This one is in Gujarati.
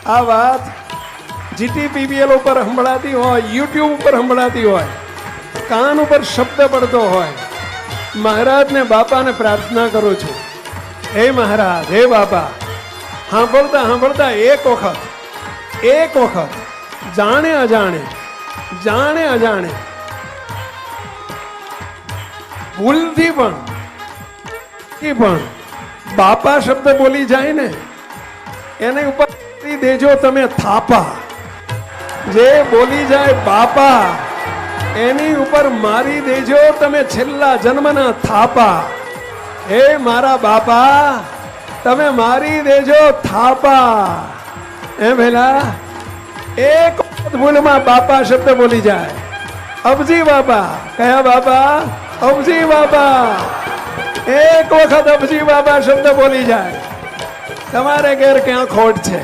આ વાત જીટીપીબીએલ ઉપર સંભળાતી હોય, યુટ્યુબ ઉપર સંભળાતી હોય, કાન ઉપર શબ્દ પડતો હોય, મહારાજને બાપાને પ્રાર્થના કરું છું, હે મહારાજ, હે બાપા, સાંભળતા સાંભળતા એક વખત જાણે અજાણે ભૂલથી પણ બાપા શબ્દ બોલી જાય ને એને ઉપર દેજો તમે થાપા. જે બોલી જાય બાપા એની ઉપર મારી દેજો તમે છેલ્લા જન્મના થાપા. હે મારા બાપા, તમે મારી દેજો થાપા. એ ભેલા એક ભૂલમાં બાપા શબ્દ બોલી જાય, અબજી બાપા. કયા બાપા? અબજી બાપા. એક વખત અબજી બાપા શબ્દ બોલી જાય, તમારે ઘેર ક્યાં ખોટ છે?